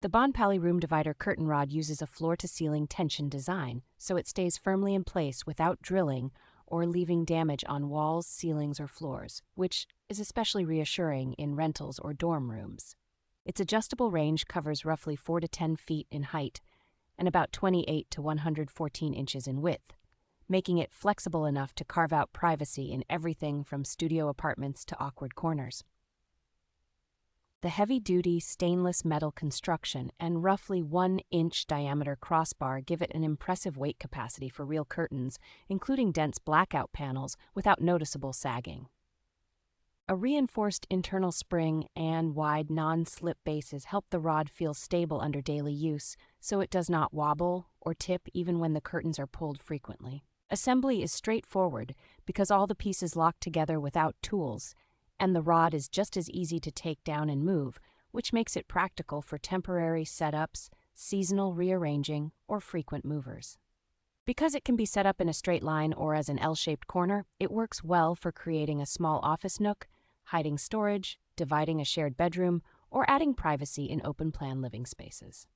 The Bonpally room divider curtain rod uses a floor-to-ceiling tension design, so it stays firmly in place without drilling or leaving damage on walls, ceilings, or floors, which is especially reassuring in rentals or dorm rooms. Its adjustable range covers roughly 4 to 10 feet in height and about 28 to 114 inches in width, making it flexible enough to carve out privacy in everything from studio apartments to awkward corners. The heavy-duty stainless metal construction and roughly 1-inch diameter crossbar give it an impressive weight capacity for real curtains, including dense blackout panels without noticeable sagging. A reinforced internal spring and wide non-slip bases help the rod feel stable under daily use, so it does not wobble or tip even when the curtains are pulled frequently. Assembly is straightforward because all the pieces lock together without tools, and the rod is just as easy to take down and move, which makes it practical for temporary setups, seasonal rearranging, or frequent movers. Because it can be set up in a straight line or as an L-shaped corner, it works well for creating a small office nook, hiding storage, dividing a shared bedroom, or adding privacy in open-plan living spaces.